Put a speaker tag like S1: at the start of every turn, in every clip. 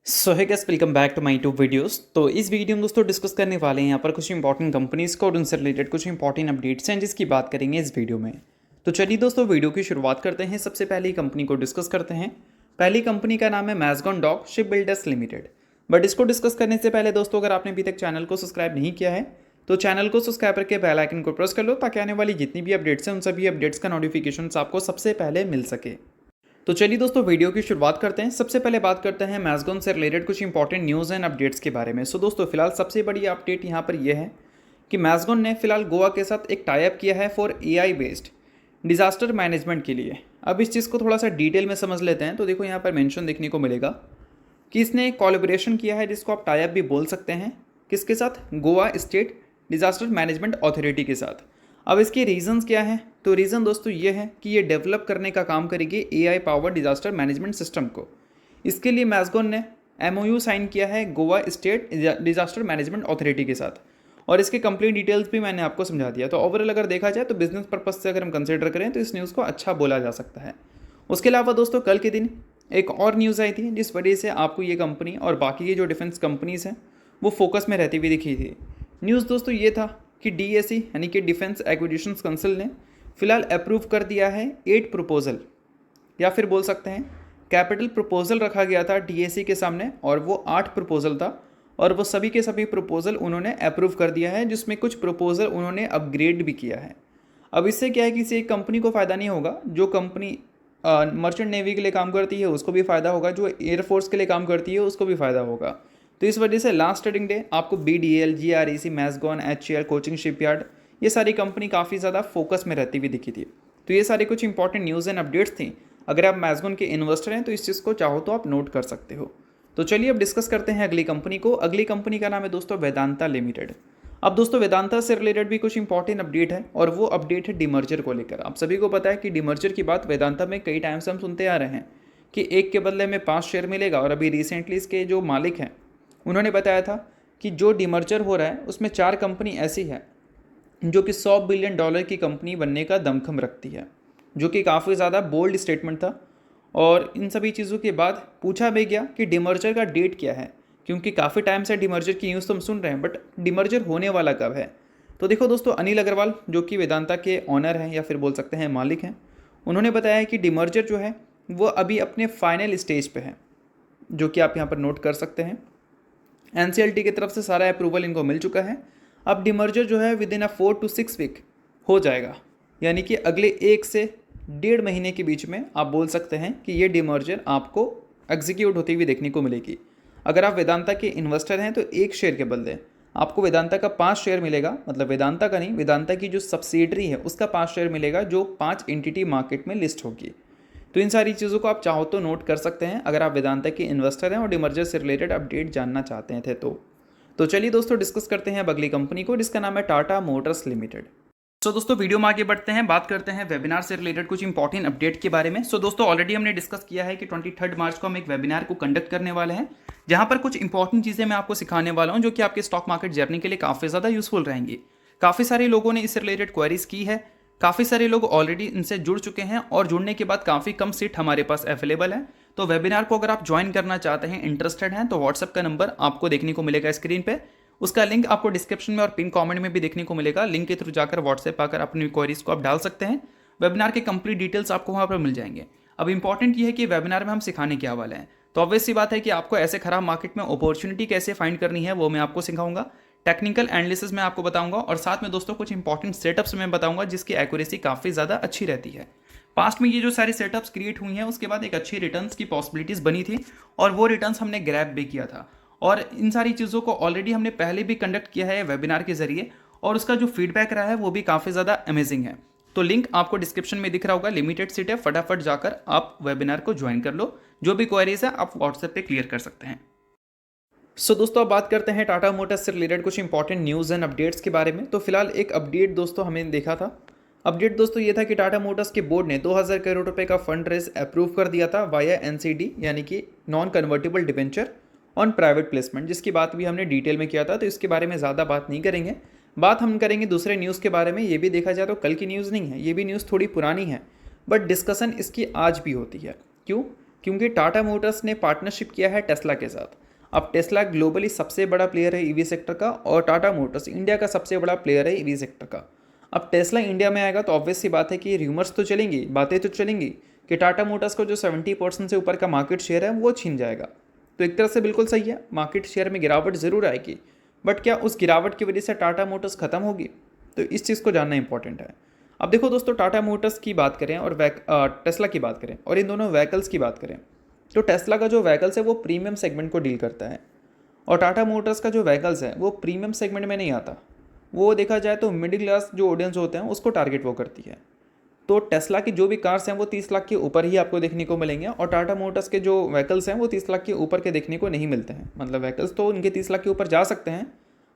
S1: So hi guys, welcome back to my to videos. तो इस video में दोस्तों डिस्कस करने वाले हैं यहाँ पर कुछ इंपॉर्टेंट कंपनीज को और उनसे रिलेटेड कुछ इंपॉर्टेंट अपडेट्स हैं जिसकी बात करेंगे इस वीडियो में। तो चलिए दोस्तों वीडियो की शुरुआत करते हैं। सबसे पहली कंपनी को डिस्कस करते हैं। पहली कंपनी का नाम है Mazagon dock ship builders limited. But इसको डिस्कस करने से पहले दोस्तों, अगर आपने अभी तक चैनल को सब्सक्राइब नहीं किया है तो चैनल को सब्सक्राइब करके बेल आइकन को प्रेस कर लो ताकि आने वाली जितनी भी अपडेट्स हैं उन सभी अपडेट्स का नोटिफिकेशन आपको सबसे पहले मिल सके। तो चलिए दोस्तों वीडियो की शुरुआत करते हैं। सबसे पहले बात करते हैं मैज़गॉन से रिलेटेड कुछ इंपॉर्टेंट न्यूज़ एंड अपडेट्स के बारे में। सो दोस्तों फिलहाल सबसे बड़ी अपडेट यहाँ पर यह है कि मैज़गॉन ने फिलहाल गोवा के साथ एक टाई अप किया है for AI based disaster management के लिए। अब इस चीज़ को थोड़ा सा डिटेल में समझ लेते हैं। तो देखो यहाँ पर मेंशन देखने को मिलेगा कि इसने एक कोलैबोरेशन किया है जिसको आप टाई अप भी बोल सकते हैं। किसके साथ? Goa state disaster management authority के साथ। अब इसके रीजंस क्या हैं? तो रीज़न दोस्तों ये है कि ये डेवलप करने का काम करेगी AI power disaster management system को। इसके लिए मैज़गॉन ने एमओयू साइन किया है Goa state disaster management authority के साथ, और इसके कंप्लीट डिटेल्स भी मैंने आपको समझा दिया। तो ओवरऑल अगर देखा जाए तो बिजनेस पर्पज से अगर हम कंसिडर करें तो इस न्यूज़ को अच्छा बोला जा सकता है। उसके अलावा दोस्तों कल के दिन एक और न्यूज़ आई थी जिस वजह से आपको ये कंपनी और बाकी ये जो डिफेंस कंपनीज़ हैं वो फोकस में रहती हुई दिखी थी। न्यूज़ दोस्तों ये था कि डीएसी यानी कि डिफेंस एक्विजिशंस काउंसिल ने फिलहाल अप्रूव कर दिया है 8 प्रपोजल, या फिर बोल सकते हैं कैपिटल प्रपोजल रखा गया था डीएसी के सामने, और वो 8 प्रपोजल था और वो सभी के सभी प्रपोजल उन्होंने अप्रूव कर दिया है, जिसमें कुछ प्रपोजल उन्होंने अपग्रेड भी किया है। अब इससे क्या है कि किसी एक कंपनी को फ़ायदा नहीं होगा। जो कंपनी मर्चेंट नेवी के लिए काम करती है उसको भी फ़ायदा होगा, जो एयरफोर्स के लिए काम करती है उसको भी फ़ायदा होगा। तो इस वजह से लास्ट ट्रेडिंग डे आपको BDL, GREC, मैज़गॉन, HCL, coaching shipyard, ये सारी कंपनी काफ़ी ज़्यादा फोकस में रहती हुई दिखी थी। तो ये सारी कुछ इंपॉर्टेंट न्यूज़ एंड अपडेट्स थी। अगर आप मैज़गॉन के इन्वेस्टर हैं तो इस चीज़ को चाहो तो आप नोट कर सकते हो। तो चलिए अब डिस्कस करते हैं अगली कंपनी को। अगली कंपनी का नाम है दोस्तों वेदांता लिमिटेड। अब दोस्तों वेदांता से रिलेटेड भी कुछ इंपॉर्टेंट अपडेट है, और वो अपडेट है डिमर्जर को लेकर। आप सभी को पता है कि डिमर्जर की बात वेदांता में कई टाइम से हम सुनते आ रहे हैं कि एक के बदले में 5 शेयर मिलेगा, और अभी रिसेंटली इसके जो मालिक हैं उन्होंने बताया था कि जो डिमर्जर हो रहा है उसमें 4 कंपनी ऐसी है जो कि $100 बिलियन की कंपनी बनने का दमखम रखती है, जो कि काफ़ी ज़्यादा बोल्ड स्टेटमेंट था। और इन सभी चीज़ों के बाद पूछा भी गया कि डिमर्जर का डेट क्या है, क्योंकि काफ़ी टाइम से डिमर्जर की न्यूज़ तो हम सुन रहे हैं, बट डिमर्जर होने वाला कब है? तो देखो दोस्तों, अनिल अग्रवाल जो कि वेदांता के ऑनर हैं या फिर बोल सकते हैं मालिक हैं, उन्होंने बताया है कि डिमर्जर जो है वो अभी अपने फाइनल स्टेज पे है, जो कि आप यहाँ पर नोट कर सकते हैं। NCLT की तरफ से सारा अप्रूवल इनको मिल चुका है। अब डिमर्जर जो है विद इन 4 to 6 वीक हो जाएगा, यानी कि अगले 1 से 1.5 महीने के बीच में आप बोल सकते हैं कि ये डिमर्जर आपको एग्जीक्यूट होती हुई देखने को मिलेगी। अगर आप वेदांता के इन्वेस्टर हैं तो 1 शेयर के बदले आपको वेदांता का 5 शेयर मिलेगा, मतलब वेदांता का नहीं, वेदांता की जो सब्सिडरी है उसका 5 शेयर मिलेगा, जो 5 एंटिटी मार्केट में लिस्ट होगी। तो इन सारी चीज़ों को आप चाहो तो नोट कर सकते हैं अगर आप वेदांता के इन्वेस्टर हैं और डिमर्जर से रिलेटेड अपडेट जानना चाहते थे तो चलिए दोस्तों डिस्कस करते हैं अब अगली कंपनी को, जिसका नाम है टाटा मोटर्स लिमिटेड। सो दोस्तों वीडियो में आगे बढ़ते हैं, बात करते हैं वेबिनार से रिलेटेड कुछ इंपॉर्टेंट अपडेट के बारे में। सो दोस्तों ऑलरेडी हमने डिस्कस किया है कि 23 मार्च को हम एक वेबिनार को कंडक्ट करने वाले हैं, जहां पर कुछ इंपॉर्टेंट चीज़ें मैं आपको सिखाने वाला हूं जो कि आपके स्टॉक मार्केट जर्नी के लिए काफ़ी ज़्यादा यूजफुल रहेंगी। काफ़ी सारे लोगों ने इससे रिलेटेड क्वेरीज की है, काफ़ी सारे लोग ऑलरेडी इनसे जुड़ चुके हैं, और जुड़ने के बाद काफ़ी कम सीट हमारे पास अवेलेबल है। तो वेबिनार को अगर आप ज्वाइन करना चाहते हैं, इंटरेस्टेड हैं, तो व्हाट्सएप का नंबर आपको देखने को मिलेगा स्क्रीन पे। उसका लिंक आपको डिस्क्रिप्शन में और पिन कमेंट में भी देखने को मिलेगा। लिंक के थ्रू जाकर व्हाट्सएप आकर अपनी क्वेरीज को आप डाल सकते हैं। वेबिनार के कंप्लीट डिटेल्स आपको वहाँ पर मिल जाएंगे। अब इंपॉर्टेंट ये है कि वेबिनार में हम सिखाने क्या वाले हैं। तो ऑब्वियस सी बात है कि आपको ऐसे खराब मार्केट में अपॉर्चुनिटी कैसे फाइंड करनी है वो मैं आपको सिखाऊंगा। टेक्निकल एनालिसिस मैं आपको बताऊंगा, और साथ में दोस्तों कुछ इंपॉर्टेंट सेटअप्स मैं बताऊंगा जिसकी एक्यूरेसी काफ़ी ज़्यादा अच्छी रहती है। पास्ट में ये जो सारी सेटअप्स क्रिएट हुई हैं उसके बाद एक अच्छी रिटर्न्स की पॉसिबिलिटीज़ बनी थी, और वो रिटर्न्स हमने ग्रैब भी किया था। और इन सारी चीज़ों को ऑलरेडी हमने पहले भी कंडक्ट किया है वेबिनार के जरिए, और उसका जो फीडबैक रहा है वो भी काफ़ी ज़्यादा अमेजिंग है। तो लिंक आपको डिस्क्रिप्शन में दिख रहा होगा, लिमिटेड सीट है, फटाफट जाकर आप वेबिनार को ज्वाइन कर लो। जो भी क्वेरीज है आप व्हाट्सएप पे क्लियर कर सकते हैं। सो दोस्तों अब बात करते हैं टाटा मोटर्स से रिलेटेड कुछ इंपॉर्टेंट न्यूज़ एंड अपडेट्स के बारे में। तो फिलहाल एक अपडेट दोस्तों हमने देखा था। अपडेट दोस्तों ये था कि टाटा मोटर्स के बोर्ड ने 2000 करोड़ रुपए का फंड रेज अप्रूव कर दिया था वाया NCD, यानी कि non convertible debenture on private placement, जिसकी बात भी हमने डिटेल में किया था। तो इसके बारे में ज़्यादा बात नहीं करेंगे, बात हम करेंगे दूसरे न्यूज़ के बारे में। ये भी देखा जाए तो कल की न्यूज़ नहीं है, ये भी न्यूज़ थोड़ी पुरानी है, बट डिस्कशन इसकी आज भी होती है। क्यों? क्योंकि टाटा मोटर्स ने पार्टनरशिप किया है टेस्ला के साथ। अब टेस्ला ग्लोबली सबसे बड़ा प्लेयर है ईवी सेक्टर का, और टाटा मोटर्स इंडिया का सबसे बड़ा प्लेयर है ईवी सेक्टर का। अब टेस्ला इंडिया में आएगा तो ऑब्वियस सी बात है कि र्यूमर्स तो चलेंगी, बातें तो चलेंगी कि टाटा मोटर्स को जो 70% से ऊपर का मार्केट शेयर है वो छीन जाएगा। तो एक तरह से बिल्कुल सही है, मार्केट शेयर में गिरावट ज़रूर आएगी, बट क्या उस गिरावट की वजह से टाटा मोटर्स खत्म होगी? तो इस चीज़ को जानना इंपॉर्टेंट है। अब देखो दोस्तों, टाटा मोटर्स की बात करें और टेस्ला की बात करें और इन दोनों व्हीकल्स की बात करें, तो टेस्ला का जो व्हीकल्स है वो प्रीमियम सेगमेंट को डील करता है, और टाटा मोटर्स का जो व्हीकल्स है वो प्रीमियम सेगमेंट में नहीं आता। वो देखा जाए तो मिडिल क्लास जो ऑडियंस होते हैं उसको टारगेट वो करती है। तो टेस्ला की जो भी कार्स हैं वो 30 लाख के ऊपर ही आपको देखने को मिलेंगे, और टाटा मोटर्स के जो व्हीकल्स हैं वो 30 लाख के ऊपर के देखने को नहीं मिलते हैं। मतलब व्हीकल्स तो इनके 30 लाख के ऊपर जा सकते हैं,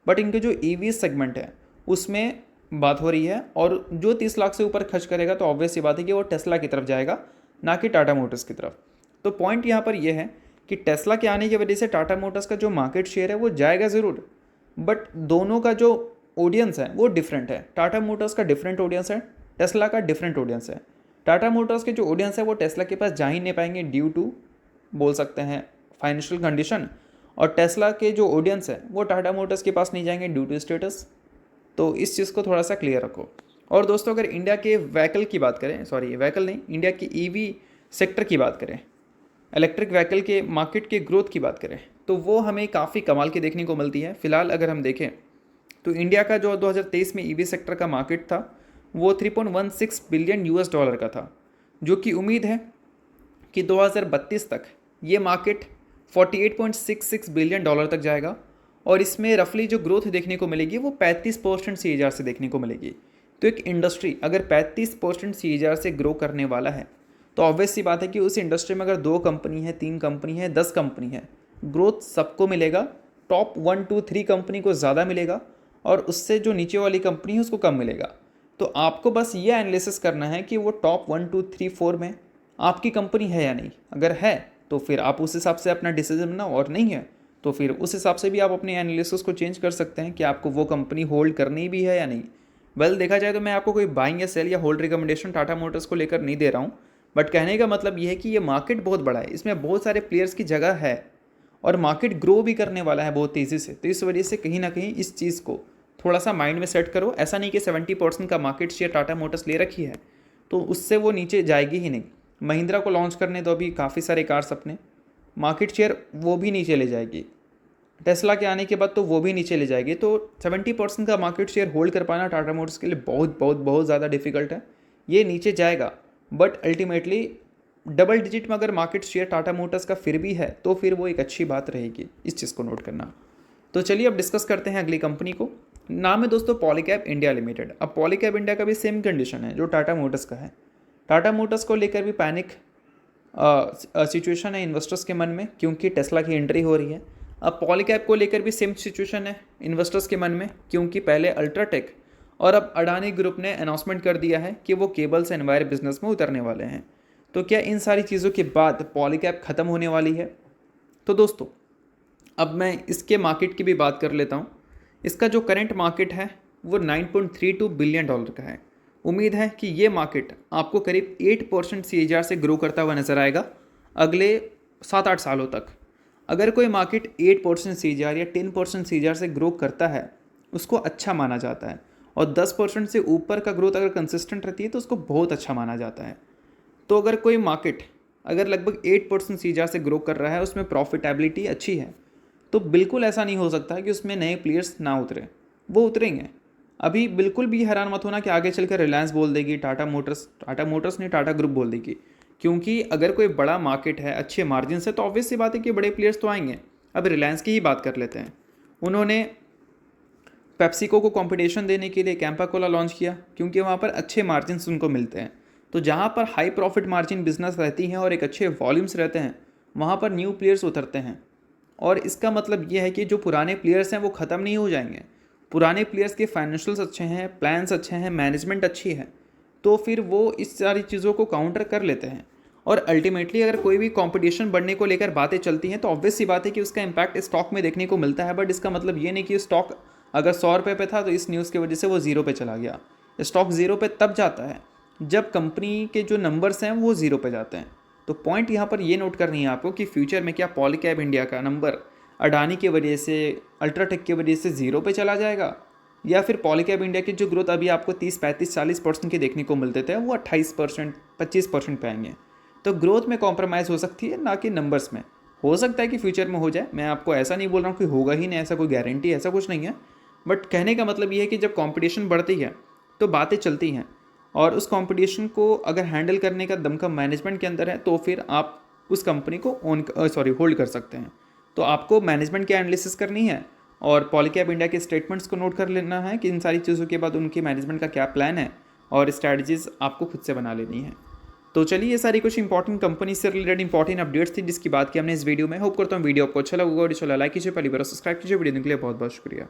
S1: बट इनके जो ईवी सेगमेंट है उसमें बात हो रही है, और जो 30 लाख से ऊपर खर्च करेगा तो ऑब्वियस सी बात है कि वो टेस्ला की तरफ जाएगा, ना कि टाटा मोटर्स की तरफ। तो पॉइंट यहाँ पर यह है कि टेस्ला के आने की वजह से टाटा मोटर्स का जो मार्केट शेयर है वो जाएगा ज़रूर, बट दोनों का जो ऑडियंस है वो डिफरेंट है। टाटा मोटर्स का डिफरेंट ऑडियंस है, टेस्ला का डिफरेंट ऑडियंस है। टाटा मोटर्स के जो ऑडियंस है वो टेस्ला के पास जा ही नहीं पाएंगे ड्यू टू, बोल सकते हैं, फाइनेंशियल कंडीशन, और टेस्ला के जो ऑडियंस है वो टाटा मोटर्स के पास नहीं जाएंगे ड्यू टू स्टेटस। तो इस चीज़ को थोड़ा सा क्लियर रखो। और दोस्तों, अगर इंडिया के व्हीकल की बात करें, सॉरी व्हीकल नहीं, इंडिया की ईवी सेक्टर की बात करें, इलेक्ट्रिक व्हीकल के मार्केट के ग्रोथ की बात करें, तो वो हमें काफ़ी कमाल की देखने को मिलती है। फिलहाल अगर हम देखें तो इंडिया का जो 2023 में ईवी सेक्टर का मार्केट था वो 3.16 बिलियन यूएस डॉलर का था, जो कि उम्मीद है कि 2032 तक ये मार्केट 48.66 बिलियन डॉलर तक जाएगा, और इसमें रफली जो ग्रोथ देखने को मिलेगी वो 35% CAGR से देखने को मिलेगी। तो एक इंडस्ट्री अगर 35% CAGR से ग्रो करने वाला है तो ऑब्वियस सी बात है कि उस इंडस्ट्री में अगर 2 कंपनी है, 3 कंपनी है, 10 कंपनी है, ग्रोथ सबको मिलेगा। टॉप 1 2 3 कंपनी को ज़्यादा मिलेगा, और उससे जो नीचे वाली कंपनी है उसको कम मिलेगा। तो आपको बस ये एनालिसिस करना है कि वो टॉप 1 2 3 4 में आपकी कंपनी है या नहीं। अगर है तो फिर आप उस हिसाब से अपना डिसीजन बनाओ, और नहीं है तो फिर उस हिसाब से भी आप अपने एनालिसिस को चेंज कर सकते हैं कि आपको वो कंपनी होल्ड करनी भी है या नहीं। वेल, देखा जाए तो मैं आपको कोई बाइंग या सेल या होल्ड रिकमेंडेशन टाटा मोटर्स को लेकर नहीं दे रहा हूँ, बट कहने का मतलब ये है कि ये मार्केट बहुत बड़ा है, इसमें बहुत सारे प्लेयर्स की जगह है, और मार्केट ग्रो भी करने वाला है बहुत तेज़ी से। तो इस वजह से कहीं ना कहीं इस चीज़ को थोड़ा सा माइंड में सेट करो। ऐसा नहीं कि 70% का मार्केट शेयर टाटा मोटर्स ले रखी है तो उससे वो नीचे जाएगी ही नहीं। महिंद्रा को लॉन्च करने दो अभी काफ़ी सारे कार्स अपने, मार्केट शेयर वो भी नीचे ले जाएगी। टेस्ला के आने के बाद तो वो भी नीचे ले जाएगी। तो 70% का मार्केट शेयर होल्ड कर पाना टाटा मोटर्स के लिए बहुत बहुत बहुत ज़्यादा डिफिकल्ट है। ये नीचे जाएगा, बट अल्टीमेटली डबल डिजिट में अगर मार्केट शेयर टाटा मोटर्स का फिर भी है तो फिर वो एक अच्छी बात रहेगी, इस चीज़ को नोट करना। तो चलिए अब डिस्कस करते हैं अगली कंपनी को। नाम है दोस्तों पॉलीकैब इंडिया लिमिटेड। अब पॉलीकैब इंडिया का भी सेम कंडीशन है जो टाटा मोटर्स का है। टाटा मोटर्स को लेकर भी पैनिक सिचुएशन है इन्वेस्टर्स के मन में, क्योंकि टेस्ला की एंट्री हो रही है। अब पॉलीकैब को लेकर भी सेम सिचुएशन है इन्वेस्टर्स के मन में, क्योंकि पहले अल्ट्राटेक और अब अडानी ग्रुप ने अनाउंसमेंट कर दिया है कि वो केबल्स एंड वायर बिजनेस में उतरने वाले हैं। तो क्या इन सारी चीज़ों के बाद पॉलीकैब ख़त्म होने वाली है? तो दोस्तों, अब मैं इसके मार्केट की भी बात कर लेता हूँ। इसका जो करंट मार्केट है वो 9.32 बिलियन डॉलर का है। उम्मीद है कि ये मार्केट आपको करीब 8% CAGR से ग्रो करता हुआ नजर आएगा अगले 7-8 सालों तक। अगर कोई मार्केट 8% CAGR या 10% CAGR से ग्रो करता है उसको अच्छा माना जाता है, और 10% से ऊपर का ग्रोथ अगर कंसिस्टेंट रहती है तो उसको बहुत अच्छा माना जाता है। तो अगर कोई मार्केट अगर लगभग 8% CAGR से ग्रो कर रहा है, उसमें प्रॉफिटेबिलिटी अच्छी है, तो बिल्कुल ऐसा नहीं हो सकता कि उसमें नए प्लेयर्स ना उतरे, वो उतरेंगे। अभी बिल्कुल भी हैरान मत होना कि आगे चलकर रिलायंस बोल देगी, टाटा मोटर्स नहीं टाटा ग्रुप बोल देगी, क्योंकि अगर कोई बड़ा मार्केट है अच्छे मार्जिन से तो ऑब्वियस सी बात है कि बड़े प्लेयर्स तो आएंगे। अब रिलायंस की ही बात कर लेते हैं। उन्होंने पेप्सिको को कंपटीशन देने के लिए कैंपा कोला लॉन्च किया, क्योंकि वहाँ पर अच्छे मार्जिन उनको मिलते हैं। तो जहाँ पर हाई प्रॉफिट मार्जिन बिजनेस रहती है और एक अच्छे वॉल्यूम्स रहते हैं, वहाँ पर न्यू प्लेयर्स उतरते हैं। और इसका मतलब ये है कि जो पुराने प्लेयर्स हैं वो ख़त्म नहीं हो जाएंगे। पुराने प्लेयर्स के फाइनेंशियल्स अच्छे हैं, प्लान्स अच्छे हैं, मैनेजमेंट अच्छी है, तो फिर वो इस सारी चीज़ों को काउंटर कर लेते हैं। और अल्टीमेटली अगर कोई भी कंपटीशन बढ़ने को लेकर बातें चलती हैं तो ऑब्वियस सी बात है कि उसका इम्पैक्ट स्टॉक में देखने को मिलता है। बट इसका मतलब ये नहीं कि स्टॉक अगर 100 रुपये पे था तो इस न्यूज़ की वजह से वो 0 पे चला गया। स्टॉक 0 पे तब जाता है जब कंपनी के जो नंबर्स हैं वो 0 पे जाते हैं। तो पॉइंट यहाँ पर ये नोट करनी है आपको कि फ्यूचर में क्या पॉलीकैब इंडिया का नंबर अडानी की वजह से, अल्ट्राटेक की वजह से 0 पे चला जाएगा, या फिर पॉलीकैब इंडिया की जो ग्रोथ अभी आपको 30-35-40% की देखने को मिलते थे वो 28%, 25% पे आएंगे। तो ग्रोथ में कॉम्प्रोमाइज़ हो सकती है, ना कि नंबर्स में। हो सकता है कि फ्यूचर में हो जाए, मैं आपको ऐसा नहीं बोल रहा हूँ कि होगा ही नहीं, ऐसा कोई गारंटी ऐसा कुछ नहीं है। बट कहने का मतलब ये है कि जब कंपटीशन बढ़ती है तो बातें चलती हैं, और उस कंपटीशन को अगर हैंडल करने का दमखम मैनेजमेंट के अंदर है तो फिर आप उस कंपनी को होल्ड कर सकते हैं। तो आपको मैनेजमेंट की एनालिसिस करनी है और पॉलीकैब इंडिया के स्टेटमेंट्स को नोट कर लेना है कि इन सारी चीज़ों के बाद उनकी मैनेजमेंट का क्या प्लान है, और स्ट्रैटेजीज आपको खुद से बना लेनी है। तो चलिए, ये सारी कुछ इंपॉर्टेंट कंपनी से रिलेटेड इंपॉर्टेंट अपडेट्स थी जिसकी बात की हमने इस वीडियो में। होप करता हूँ वीडियो आपको अच्छा लगा, लाइक कीजिए, पहली बार सब्सक्राइब कीजिए। वीडियो के लिए बहुत बहुत शुक्रिया।